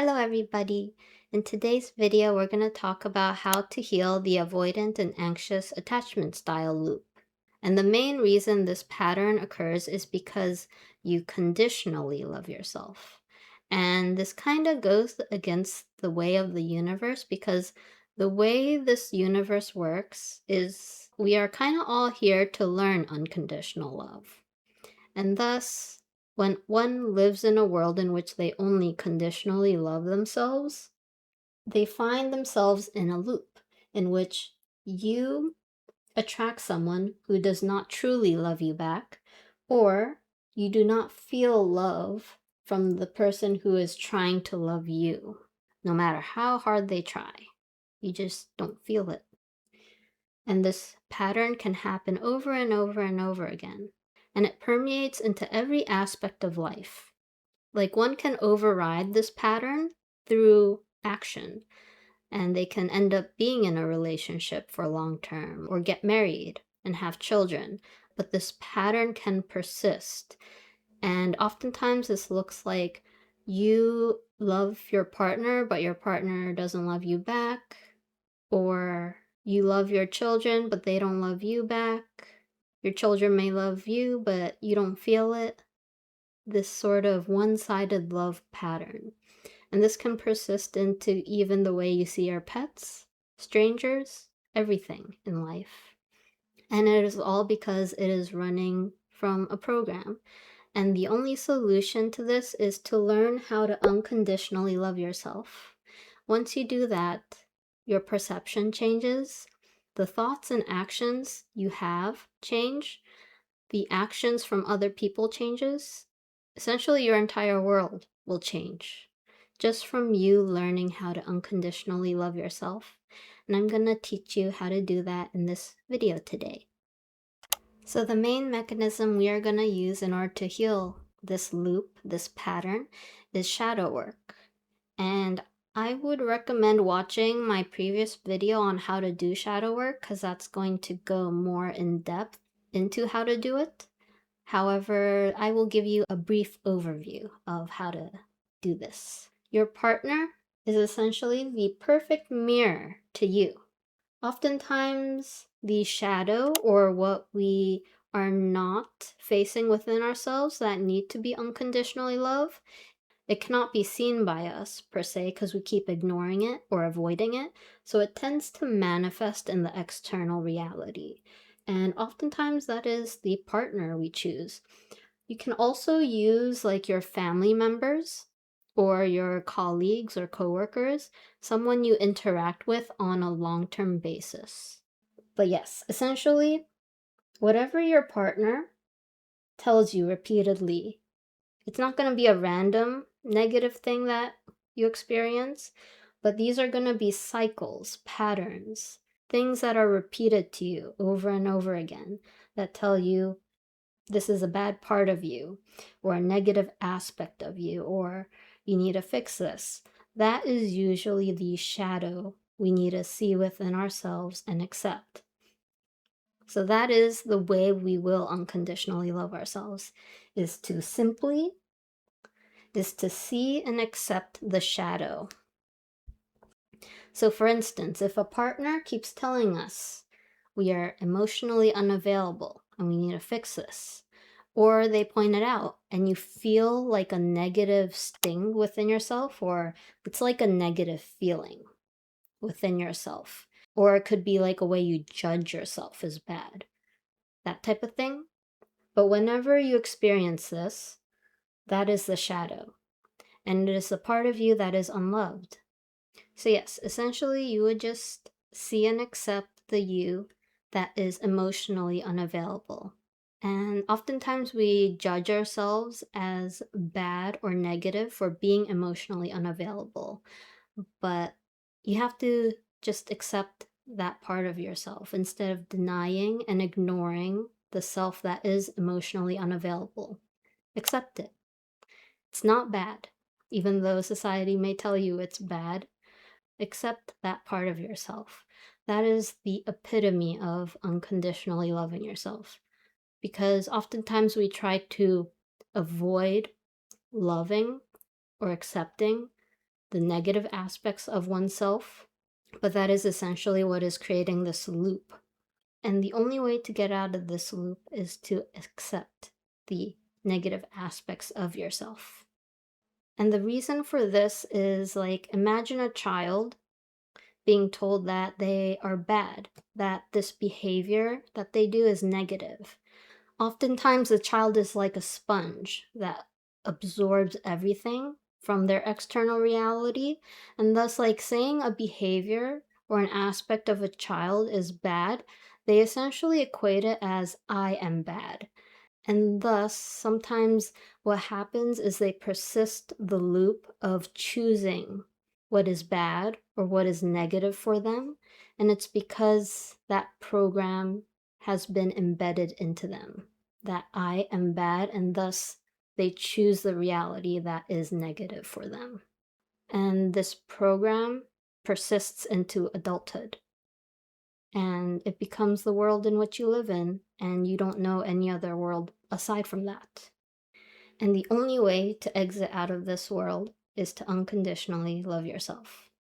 Hello everybody! In today's video, we're going to talk about how to heal the avoidant and anxious attachment style loop. And the main reason this pattern occurs is because you conditionally love yourself. And this kind of goes against the way of the universe because the way this universe works is we are kind of all here to learn unconditional love. And thus, when one lives in a world in which they only conditionally love themselves, they find themselves in a loop in which you attract someone who does not truly love you back, or you do not feel love from the person who is trying to love you, no matter how hard they try. You just don't feel it. And this pattern can happen over and over and over again. And it permeates into every aspect of life. Like one can override this pattern through action, and they can end up being in a relationship for long term or get married and have children. But this pattern can persist. And oftentimes this looks like you love your partner, but your partner doesn't love you back, or you love your children, but they don't love you back. Your children may love you, but you don't feel it. This sort of one-sided love pattern. And this can persist into even the way you see your pets, strangers, everything in life. And it is all because it is running from a program. And the only solution to this is to learn how to unconditionally love yourself. Once you do that, your perception changes, the thoughts and actions you have change, the actions from other people changes. Essentially, your entire world will change just from you learning how to unconditionally love yourself. And I'm gonna teach you how to do that in this video today. So the main mechanism we are gonna use in order to heal this loop, this pattern, is shadow work. And I would recommend watching my previous video on how to do shadow work because that's going to go more in depth into how to do it. However, I will give you a brief overview of how to do this. Your partner is essentially the perfect mirror to you. Oftentimes, the shadow or what we are not facing within ourselves that need to be unconditionally loved, it cannot be seen by us per se because we keep ignoring it or avoiding it, so it tends to manifest in the external reality. And oftentimes that is the partner we choose. You can also use like your family members or your colleagues or coworkers, someone you interact with on a long-term basis. But yes, essentially, whatever your partner tells you repeatedly, it's not going to be a random negative thing that you experience, but these are going to be cycles, patterns, things that are repeated to you over and over again that tell you this is a bad part of you or a negative aspect of you or you need to fix this. That is usually the shadow we need to see within ourselves and accept. So that is the way we will unconditionally love ourselves, is to see and accept the shadow. So for instance, if a partner keeps telling us we are emotionally unavailable and we need to fix this, or they point it out and you feel like a negative sting within yourself, or it's like a negative feeling within yourself, or it could be like a way you judge yourself as bad, that type of thing. But whenever you experience this, that is the shadow, and it is the part of you that is unloved. So yes, essentially you would just see and accept the you that is emotionally unavailable. And oftentimes we judge ourselves as bad or negative for being emotionally unavailable. But you have to just accept that part of yourself instead of denying and ignoring the self that is emotionally unavailable. Accept it. It's not bad, even though society may tell you it's bad. Accept that part of yourself. That is the epitome of unconditionally loving yourself. Because oftentimes we try to avoid loving or accepting the negative aspects of oneself, but that is essentially what is creating this loop. And the only way to get out of this loop is to accept the negative aspects of yourself. And the reason for this is, like, imagine a child being told that they are bad, that this behavior that they do is negative. Oftentimes, the child is like a sponge that absorbs everything from their external reality, and thus, like, saying a behavior or an aspect of a child is bad, they essentially equate it as I am bad. And thus, sometimes what happens is they persist the loop of choosing what is bad or what is negative for them. And it's because that program has been embedded into them, that I am bad, and thus they choose the reality that is negative for them. And this program persists into adulthood. And it becomes the world in which you live in, and you don't know any other world aside from that. And the only way to exit out of this world is to unconditionally love yourself.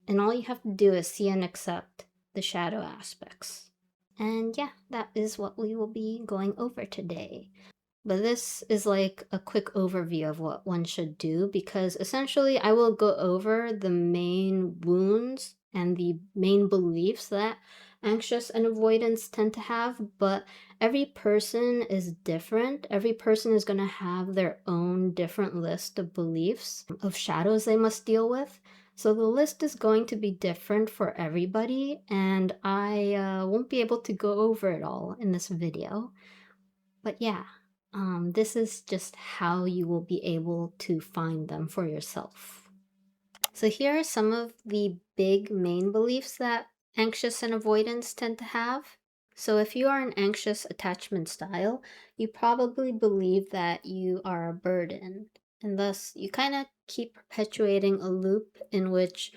And all you have to do is see and accept the shadow aspects. And yeah, that is what we will be going over today. But this is like a quick overview of what one should do, because essentially I will go over the main wounds and the main beliefs that anxious and avoidance tend to have, but every person is different. Every person is going to have their own different list of beliefs, of shadows they must deal with. So the list is going to be different for everybody, and I won't be able to go over it all in this video. But yeah, this is just how you will be able to find them for yourself. So here are some of the big main beliefs that anxious and avoidance tend to have. So if you are an anxious attachment style, you probably believe that you are a burden, and thus you kind of keep perpetuating a loop in which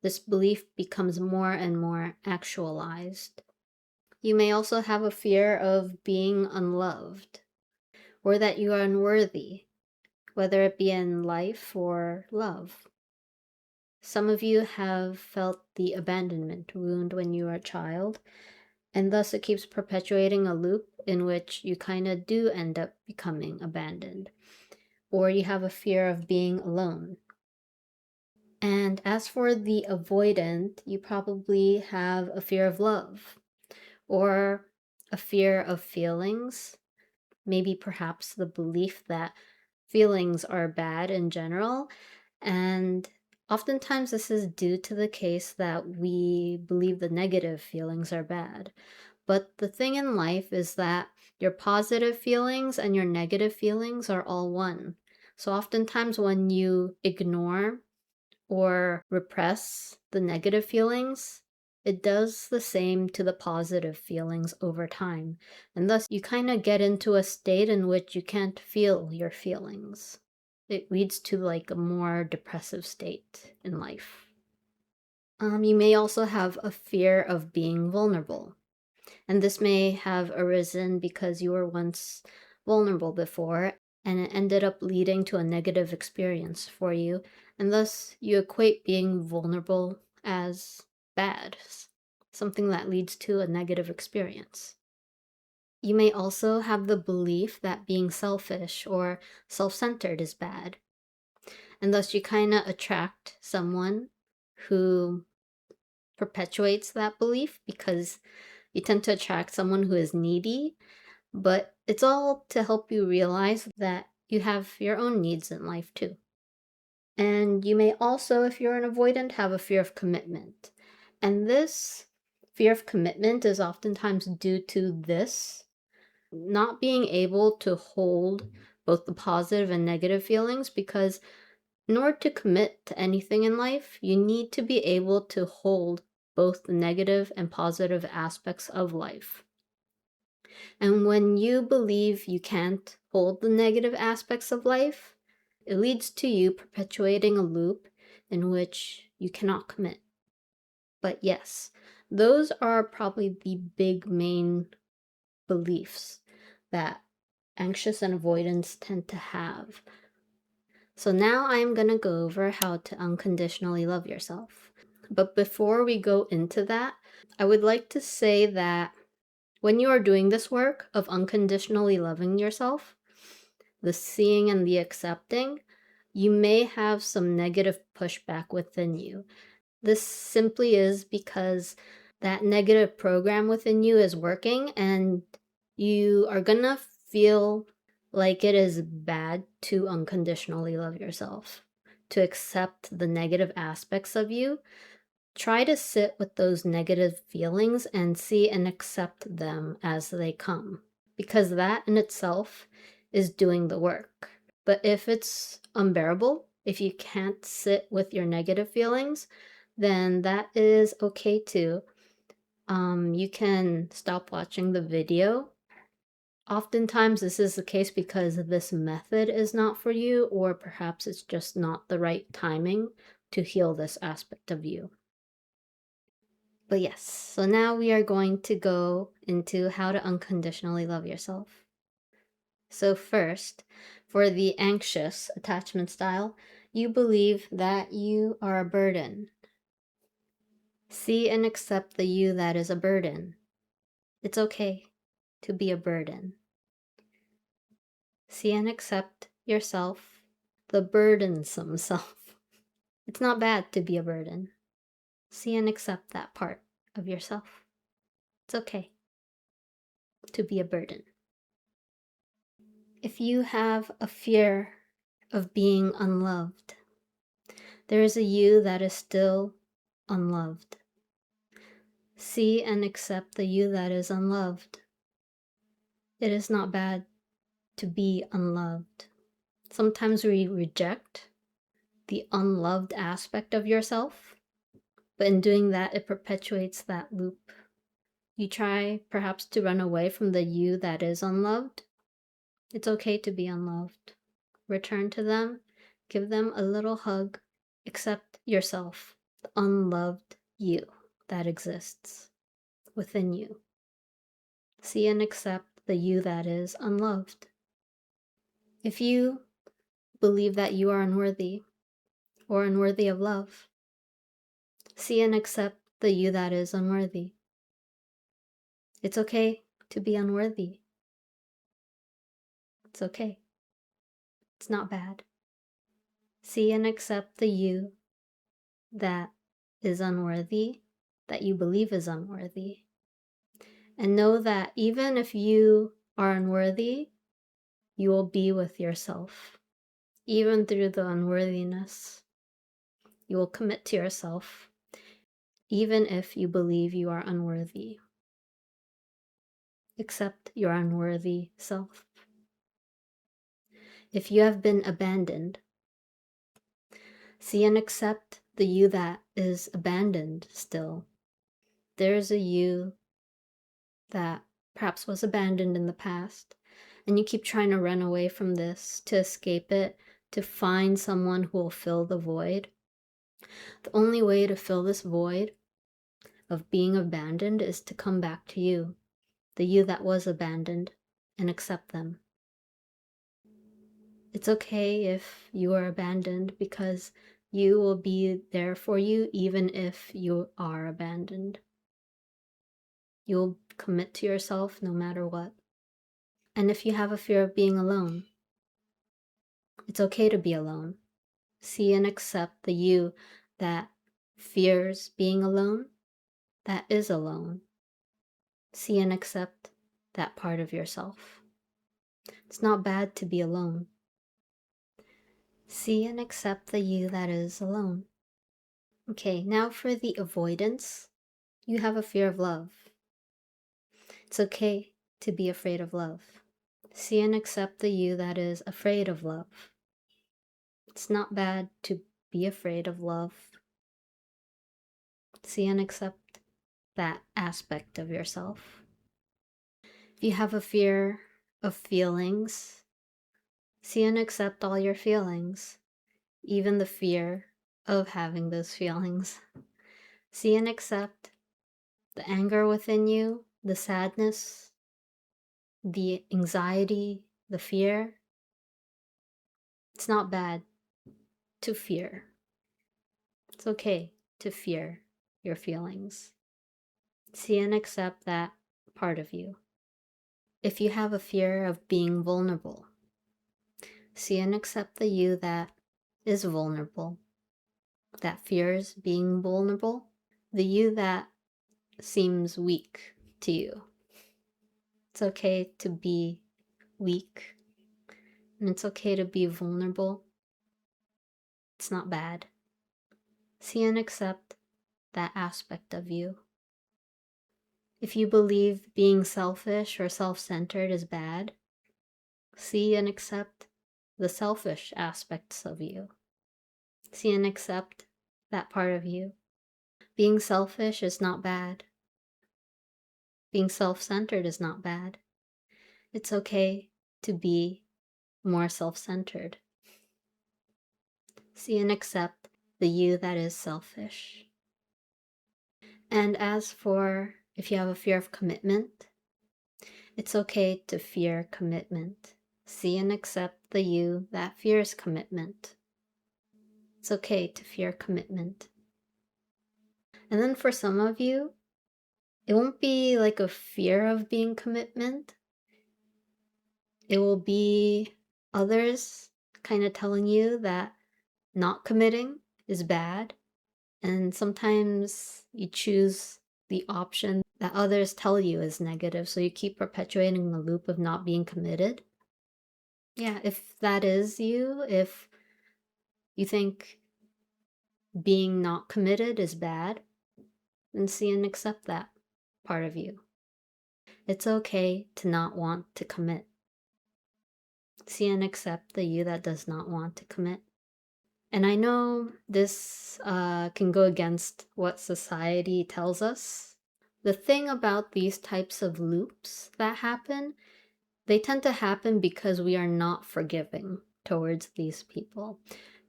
this belief becomes more and more actualized. You may also have a fear of being unloved, or that you are unworthy, whether it be in life or love. Some of you have felt the abandonment wound when you were a child, and thus it keeps perpetuating a loop in which you kind of do end up becoming abandoned. Or you have a fear of being alone. And as for the avoidant, you probably have a fear of love, or a fear of feelings, maybe perhaps the belief that feelings are bad in general. And oftentimes this is due to the case that we believe the negative feelings are bad. But the thing in life is that your positive feelings and your negative feelings are all one. So oftentimes when you ignore or repress the negative feelings, it does the same to the positive feelings over time. And thus you kind of get into a state in which you can't feel your feelings. It leads to like a more depressive state in life. You may also have a fear of being vulnerable. And this may have arisen because you were once vulnerable before, and it ended up leading to a negative experience for you, and thus you equate being vulnerable as bad, something that leads to a negative experience. You may also have the belief that being selfish or self-centered is bad, and thus you kind of attract someone who perpetuates that belief, because you tend to attract someone who is needy. But it's all to help you realize that you have your own needs in life too. And you may also, if you're an avoidant, have a fear of commitment. And this fear of commitment is oftentimes due to this not being able to hold both the positive and negative feelings, because in order to commit to anything in life, you need to be able to hold both the negative and positive aspects of life. And when you believe you can't hold the negative aspects of life, it leads to you perpetuating a loop in which you cannot commit. But yes, those are probably the big main beliefs that anxious and avoidance tend to have. So now I'm going to go over how to unconditionally love yourself. But before we go into that, I would like to say that when you are doing this work of unconditionally loving yourself, the seeing and the accepting, you may have some negative pushback within you. This simply is because that negative program within you is working, and you are gonna feel like it is bad to unconditionally love yourself, to accept the negative aspects of you. Try to sit with those negative feelings and see and accept them as they come, because that in itself is doing the work. But if it's unbearable, if you can't sit with your negative feelings, then that is okay too. You can stop watching the video. Oftentimes this is the case because this method is not for you, or perhaps it's just not the right timing to heal this aspect of you. But yes, so now we are going to go into how to unconditionally love yourself. So first, for the anxious attachment style, you believe that you are a burden. See and accept the you that is a burden. It's okay to be a burden. See and accept yourself, the burdensome self. It's not bad to be a burden. See and accept that part of yourself. It's okay to be a burden. If you have a fear of being unloved, there is a you that is still unloved. See and accept the you that is unloved. It is not bad to be unloved. Sometimes we reject the unloved aspect of yourself, but in doing that, it perpetuates that loop. You try perhaps to run away from the you that is unloved. It's okay to be unloved. Return to them, give them a little hug, accept yourself, the unloved you that exists within you. See and accept the you that is unloved. If you believe that you are unworthy or unworthy of love, see and accept the you that is unworthy. It's okay to be unworthy. It's okay. It's not bad. See and accept the you that is unworthy, that you believe is unworthy. And know that even if you are unworthy, you will be with yourself. Even through the unworthiness, you will commit to yourself, even if you believe you are unworthy. Accept your unworthy self. If you have been abandoned, see and accept the you that is abandoned still. There is a you that perhaps was abandoned in the past, and you keep trying to run away from this, to escape it, to find someone who will fill the void. The only way to fill this void of being abandoned is to come back to you, the you that was abandoned, and accept them. It's okay if you are abandoned, because you will be there for you even if you are abandoned. You'll commit to yourself no matter what. And if you have a fear of being alone, it's okay to be alone. See and accept the you that fears being alone, that is alone. See and accept that part of yourself. It's not bad to be alone. See and accept the you that is alone. Okay, now for the avoidance. You have a fear of love. It's okay to be afraid of love. See and accept the you that is afraid of love. It's not bad to be afraid of love. See and accept that aspect of yourself. If you have a fear of feelings, see and accept all your feelings, even the fear of having those feelings. See and accept the anger within you, the sadness, the anxiety, the fear. It's not bad to fear. It's okay to fear your feelings. See and accept that part of you. If you have a fear of being vulnerable, see and accept the you that is vulnerable, that fears being vulnerable, the you that seems weak to you. It's okay to be weak, and it's okay to be vulnerable. It's not bad. See and accept that aspect of you. If you believe being selfish or self-centered is bad, see and accept the selfish aspects of you. See and accept that part of you. Being selfish is not bad. Being self-centered is not bad. It's okay to be more self-centered. See and accept the you that is selfish. And as for if you have a fear of commitment, it's okay to fear commitment. See and accept the you that fears commitment. It's okay to fear commitment. And then for some of you, it won't be like a fear of being commitment. It will be others kind of telling you that not committing is bad. And sometimes you choose the option that others tell you is negative, so you keep perpetuating the loop of not being committed. Yeah, if that is you, if you think being not committed is bad, then see and accept that part of you. It's okay to not want to commit. See and accept the you that does not want to commit. And I know this can go against what society tells us. The thing about these types of loops that happen, they tend to happen because we are not forgiving towards these people.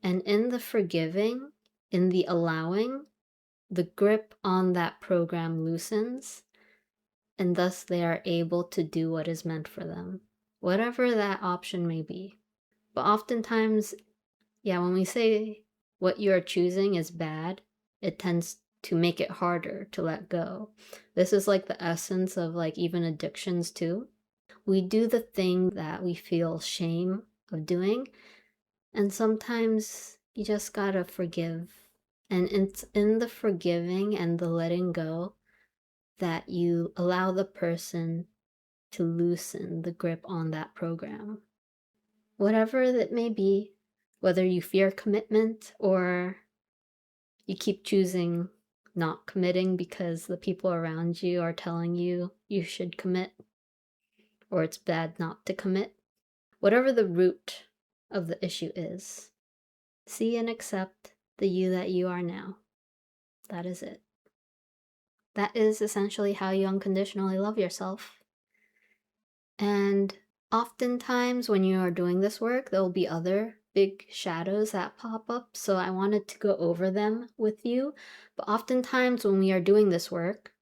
And in the forgiving, in the allowing, the grip on that program loosens, and thus they are able to do what is meant for them, whatever that option may be. But oftentimes, yeah, when we say what you are choosing is bad, it tends to make it harder to let go. This is like the essence of like even addictions too. We do the thing that we feel shame of doing, and sometimes you just gotta forgive. And it's in the forgiving and the letting go that you allow the person to loosen the grip on that program. Whatever that may be, whether you fear commitment or you keep choosing not committing because the people around you are telling you you should commit, or it's bad not to commit. Whatever the root of the issue is, see and accept the you that you are now. That is it. That is essentially how you unconditionally love yourself. And oftentimes when you are doing this work, there will be other big shadows that pop up. So I wanted to go over them with you. But oftentimes when we are doing this work,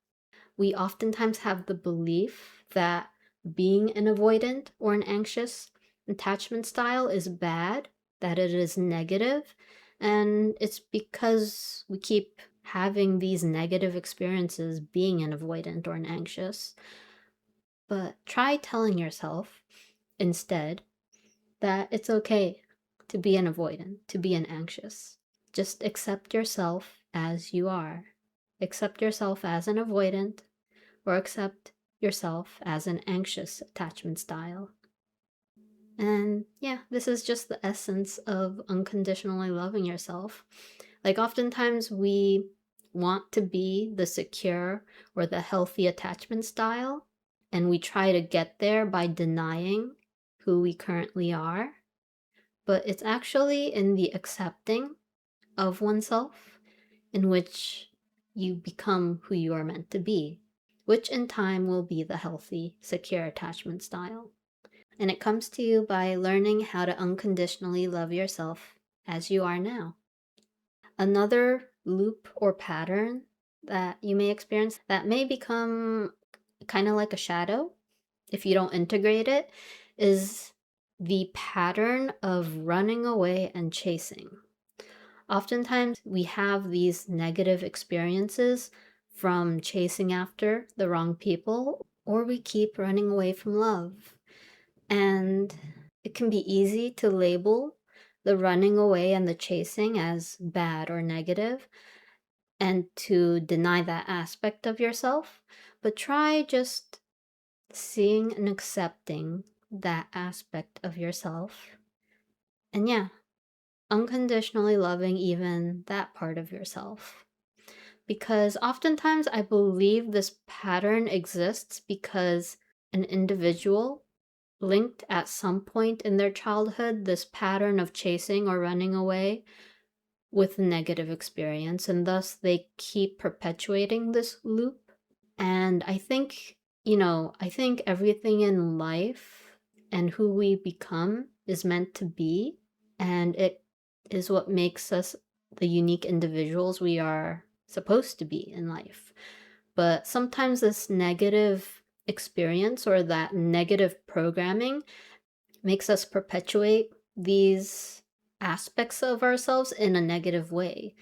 we oftentimes have the belief that being an avoidant or an anxious attachment style is bad, that it is negative, and it's because we keep having these negative experiences being an avoidant or an anxious. But try telling yourself instead that it's okay to be an avoidant, to be an anxious. Just accept yourself as you are. Accept yourself as an avoidant, or accept yourself as an anxious attachment style. And yeah, this is just the essence of unconditionally loving yourself. Like oftentimes we want to be the secure or the healthy attachment style, and we try to get there by denying who we currently are. But it's actually in the accepting of oneself in which you become who you are meant to be, which in time will be the healthy, secure attachment style. And it comes to you by learning how to unconditionally love yourself as you are now. Another loop or pattern that you may experience that may become kind of like a shadow if you don't integrate it is the pattern of running away and chasing. Oftentimes, we have these negative experiences from chasing after the wrong people, or we keep running away from love. And it can be easy to label the running away and the chasing as bad or negative, and to deny that aspect of yourself. But try just seeing and accepting that aspect of yourself. And yeah, unconditionally loving even that part of yourself. Because oftentimes I believe this pattern exists because an individual linked at some point in their childhood this pattern of chasing or running away with a negative experience, and thus they keep perpetuating this loop. And I think everything in life and who we become is meant to be, and it is what makes us the unique individuals we are supposed to be in life. But sometimes this negative experience or that negative programming makes us perpetuate these aspects of ourselves in a negative way,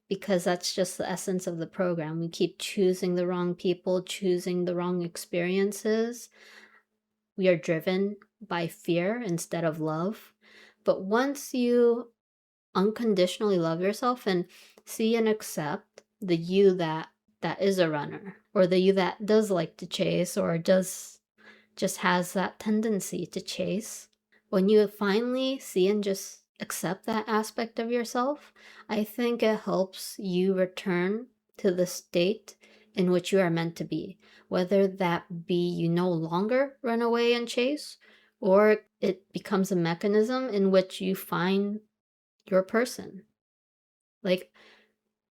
because that's just the essence of the program. We keep choosing the wrong people, choosing the wrong experiences. We are driven by fear instead of love. But once you unconditionally love yourself and see and accept the you that is a runner, or the you that does like to chase, or does just has that tendency to chase, when you finally see and just accept that aspect of yourself, I think it helps you return to the state in which you are meant to be. Whether that be you no longer run away and chase, or it becomes a mechanism in which you find your person. Like,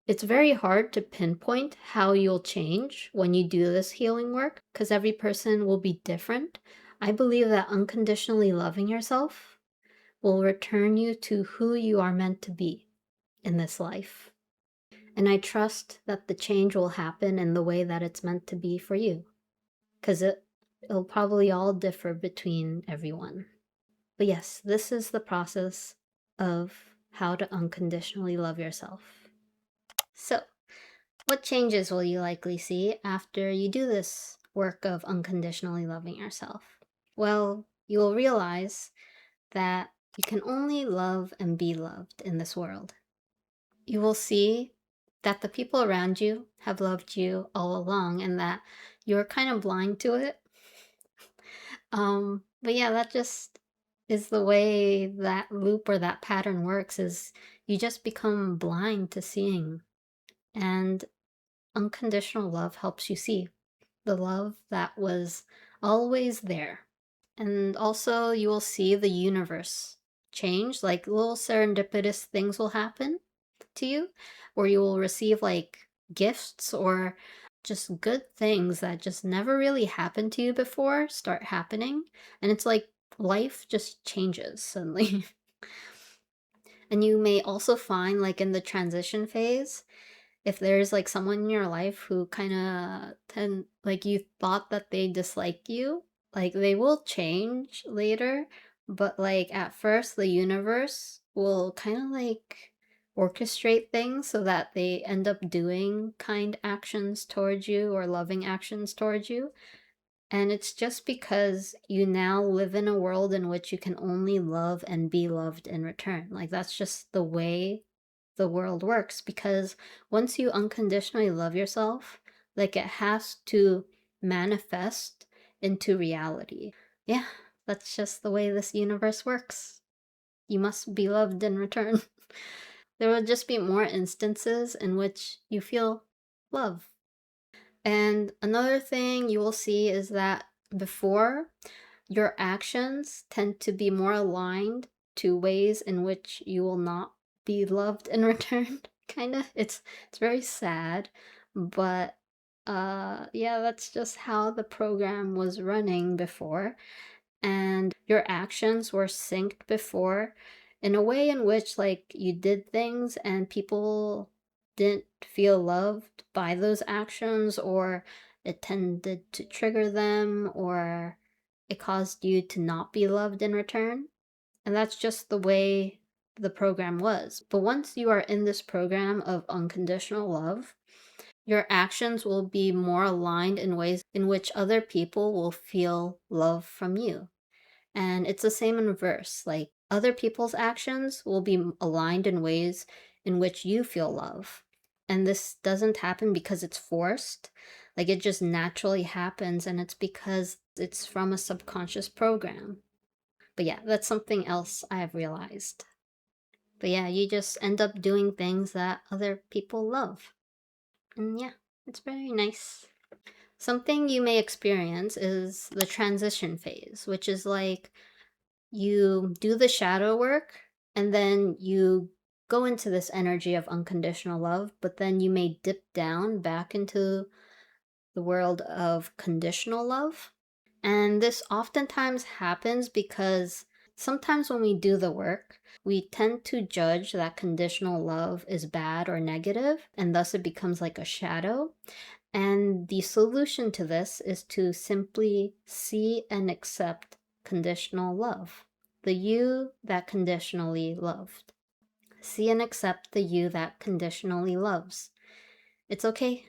it's very hard to pinpoint how you'll change when you do this healing work because every person will be different. I believe that unconditionally loving yourself will return you to who you are meant to be in this life. And I trust that the change will happen in the way that it's meant to be for you, because it'll probably all differ between everyone. But yes, this is the process of how to unconditionally love yourself. So, what changes will you likely see after you do this work of unconditionally loving yourself? Well, you will realize that you can only love and be loved in this world. You will see that the people around you have loved you all along and that you're kind of blind to it. But yeah, that just is the way that loop or that pattern works, is you just become blind to seeing. And unconditional love helps you see the love that was always there. And also, you will see the universe change, like little serendipitous things will happen to you, or you will receive like gifts or just good things that just never really happened to you before start happening. And it's like life just changes suddenly. And you may also find, like, in the transition phase, if there's like someone in your life who kind of like you thought that they dislike you, like they will change later, but like at first the universe will kind of like orchestrate things so that they end up doing kind actions towards you or loving actions towards you. And it's just because you now live in a world in which you can only love and be loved in return. Like, that's just the way the world works. Because once you unconditionally love yourself, like, it has to manifest into reality. Yeah, that's just the way this universe works. You must be loved in return. There will just be more instances in which you feel love. And another thing you will see is that before, your actions tend to be more aligned to ways in which you will not be loved in return. Kind of. It's very sad, but yeah, that's just how the program was running before. And your actions were synced before in a way in which, like, you did things and people didn't feel loved by those actions, or it tended to trigger them, or it caused you to not be loved in return. And that's just the way the program was. But once you are in this program of unconditional love, your actions will be more aligned in ways in which other people will feel love from you. And it's the same in reverse. Like, other people's actions will be aligned in ways in which you feel love. And this doesn't happen because it's forced. Like, it just naturally happens, and it's because it's from a subconscious program. But yeah, that's something else I have realized. But yeah, you just end up doing things that other people love. And yeah, it's very nice. Something you may experience is the transition phase, which is like you do the shadow work and then you go into this energy of unconditional love, but then you may dip down back into the world of conditional love. And this oftentimes happens because sometimes when we do the work, we tend to judge that conditional love is bad or negative, and thus it becomes like a shadow. And the solution to this is to simply see and accept conditional love, the you that conditionally loved. See and accept the you that conditionally loves. It's okay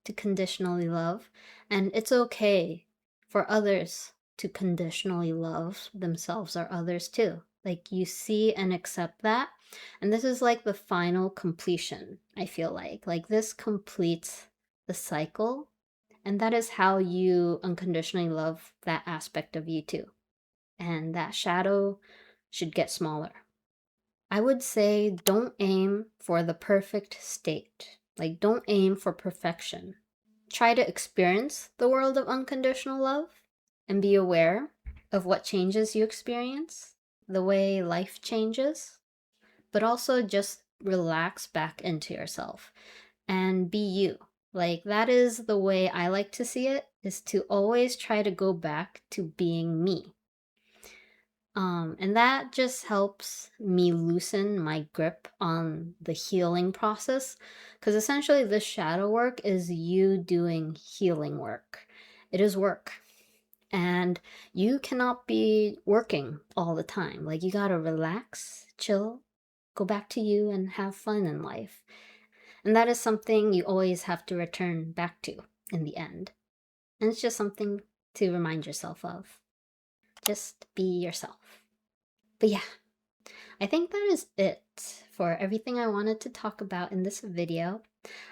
to conditionally love, and it's okay for others to conditionally love themselves or others too. Like, you see and accept that. And this is like the final completion, I feel like. Like, this completes the cycle. And that is how you unconditionally love that aspect of you too. And that shadow should get smaller. I would say don't aim for the perfect state. Like, don't aim for perfection. Try to experience the world of unconditional love and be aware of what changes you experience, the way life changes, but also just relax back into yourself and be you. Like, that is the way I like to see it, is to always try to go back to being me. And that just helps me loosen my grip on the healing process. Because essentially, this shadow work is you doing healing work. It is work. And you cannot be working all the time. Like, you gotta relax, chill, go back to you, and have fun in life. And that is something you always have to return back to in the end. And it's just something to remind yourself of. Just be yourself. But yeah, I think that is it for everything I wanted to talk about in this video.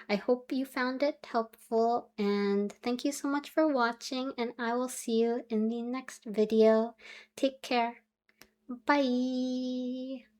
I hope you found it helpful, and thank you so much for watching, and I will see you in the next video. Take care. Bye.